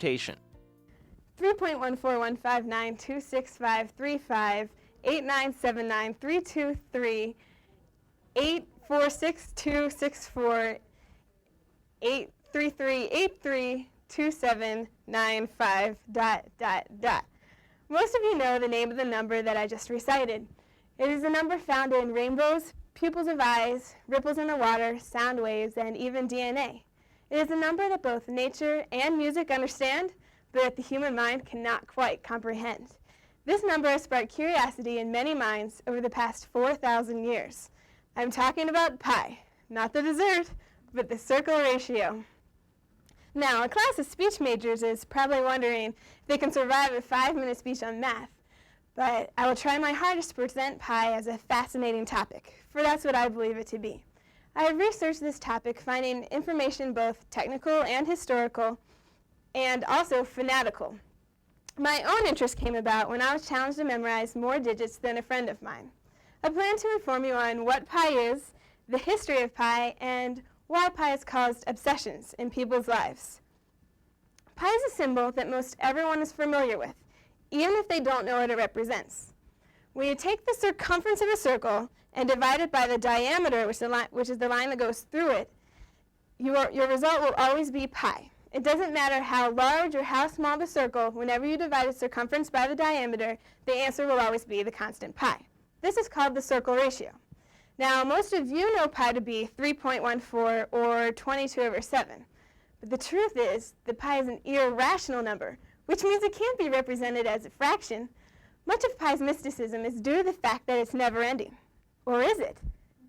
permutation. 3.141592653588462648332795 ... Most of you know the name of the number that I just recited. It is a number found in rainbows, pupils of eyes, ripples in the water, sound waves, and even DNA. It is a number that both nature and music understand, but that the human mind cannot quite comprehend. This number has sparked curiosity in many minds over the past 4,000 years. I'm talking about pi, not the dessert, but the circle ratio. Now, a class of speech majors is probably wondering if they can survive a 5-minute speech on math, but I will try my hardest to present pi as a fascinating topic, for that's what I believe it to be. I have researched this topic, finding information both technical and historical, and also fanatical. My own interest came about when I was challenged to memorize more digits than a friend of mine. I plan to inform you on what pi is, the history of pi, and why pi has caused obsessions in people's lives. Pi is a symbol that most everyone is familiar with, even if they don't know what it represents. When you take the circumference of a circle and divide it by the diameter, which is the line that goes through it, your result will always be pi. It doesn't matter how large or how small the circle, whenever you divide its circumference by the diameter, the answer will always be the constant pi. This is called the circle ratio. Now, most of you know pi to be 3.14 or 22/7. But the truth is that pi is an irrational number, which means it can't be represented as a fraction. Much of pi's mysticism is due to the fact that it's never ending. Or is it?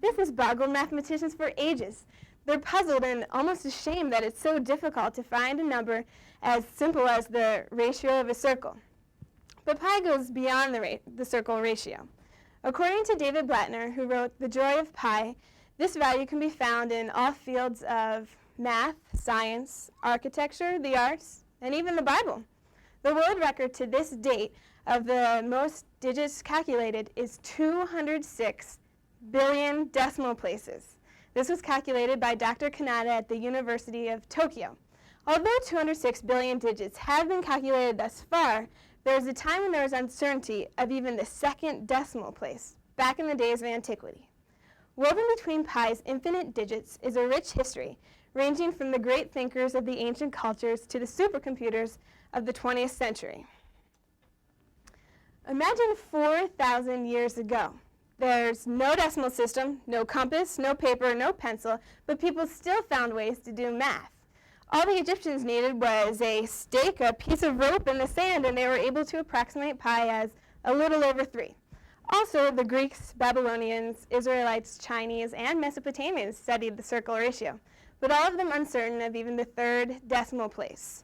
This has boggled mathematicians for ages. They're puzzled and almost ashamed that it's so difficult to find a number as simple as the ratio of a circle. But pi goes beyond the circle ratio. According to David Blattner, who wrote The Joy of Pi, this value can be found in all fields of math, science, architecture, the arts, and even the Bible. The world record to this date of the most digits calculated is 206 billion decimal places. This was calculated by Dr. Kanada at the University of Tokyo. Although 206 billion digits have been calculated thus far, there was a time when there was uncertainty of even the second decimal place, back in the days of antiquity. Woven between pi's infinite digits is a rich history, ranging from the great thinkers of the ancient cultures to the supercomputers of the 20th century. Imagine 4,000 years ago. There's no decimal system, no compass, no paper, no pencil, but people still found ways to do math. All the Egyptians needed was a stake, a piece of rope, and the sand, and they were able to approximate pi as a little over 3. Also, the Greeks, Babylonians, Israelites, Chinese, and Mesopotamians studied the circle ratio, but all of them uncertain of even the third decimal place.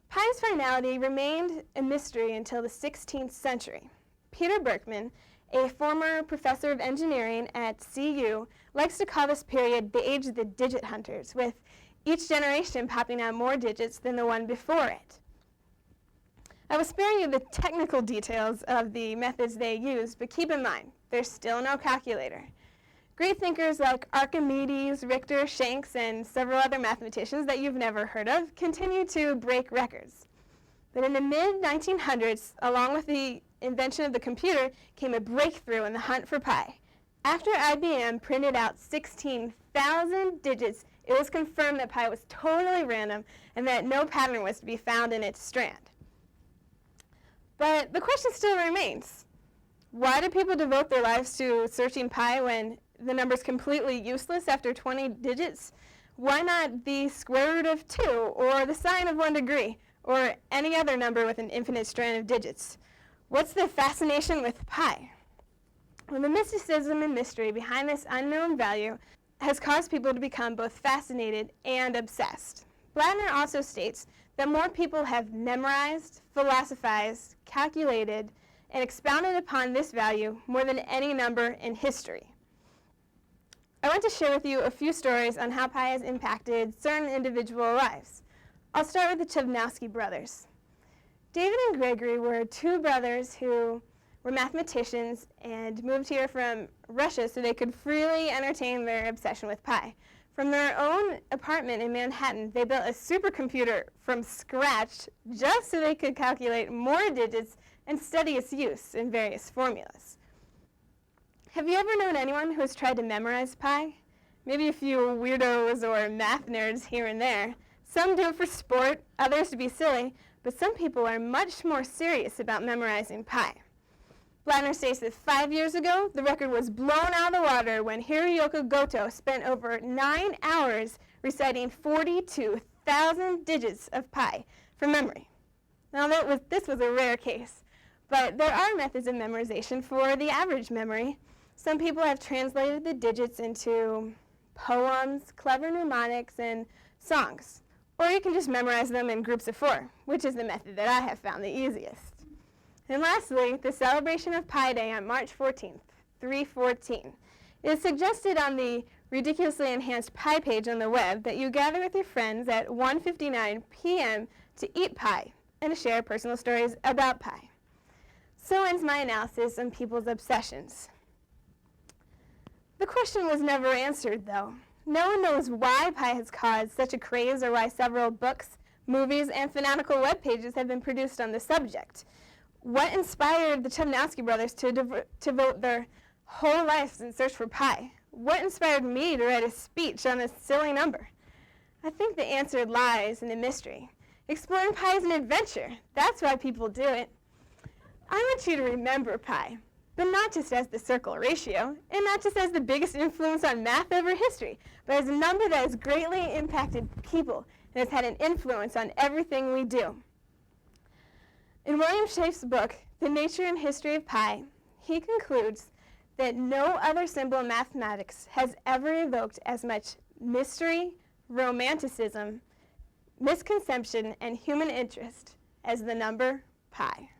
Pi's finality remained a mystery until the 16th century. Peter Berkman, a former professor of engineering at CU, likes to call this period the age of the digit hunters, with each generation popping out more digits than the one before it. I will spare you the technical details of the methods they used, but keep in mind, there's still no calculator. Great thinkers like Archimedes, Richter, Shanks, and several other mathematicians that you've never heard of continue to break records. But in the mid-1900s, along with the invention of the computer, came a breakthrough in the hunt for pi. After IBM printed out 16,000 digits, it was confirmed that pi was totally random and that no pattern was to be found in its strand. But the question still remains. Why do people devote their lives to searching pi when the number's completely useless after 20 digits? Why not the square root of 2 or the sine of 1 degree or any other number with an infinite strand of digits? What's the fascination with pi? Well, the mysticism and mystery behind this unknown value has caused people to become both fascinated and obsessed. Blattner also states that more people have memorized, philosophized, calculated, and expounded upon this value more than any number in history. I want to share with you a few stories on how pi has impacted certain individual lives. I'll start with the Chavnowski brothers. David and Gregory were two brothers who were mathematicians and moved here from Russia so they could freely entertain their obsession with pi. From their own apartment in Manhattan, they built a supercomputer from scratch just so they could calculate more digits and study its use in various formulas. Have you ever known anyone who has tried to memorize pi? Maybe a few weirdos or math nerds here and there. Some do it for sport, others to be silly, but some people are much more serious about memorizing pi. Blattner states that 5 years ago, the record was blown out of the water when Hiroyuki Goto spent over 9 hours reciting 42,000 digits of pi from memory. Now, this was a rare case, but there are methods of memorization for the average memory. Some people have translated the digits into poems, clever mnemonics, and songs. Or you can just memorize them in groups of 4, which is the method that I have found the easiest. And lastly, the celebration of Pi Day on March 14th, 314. It is suggested on the Ridiculously Enhanced Pi page on the web that you gather with your friends at 1:59 p.m. to eat pie and to share personal stories about pie. So ends my analysis on people's obsessions. The question was never answered, though. No one knows why pi has caused such a craze or why several books, movies, and fanatical web pages have been produced on the subject. What inspired the Chudnowsky brothers to devote their whole lives in search for pi? What inspired me to write a speech on a silly number? I think the answer lies in the mystery. Exploring pi is an adventure. That's why people do it. I want you to remember pi, but not just as the circle ratio, and not just as the biggest influence on math over history, but as a number that has greatly impacted people and has had an influence on everything we do. In William Schaef's book, The Nature and History of Pi, he concludes that no other symbol in mathematics has ever evoked as much mystery, romanticism, misconception, and human interest as the number pi.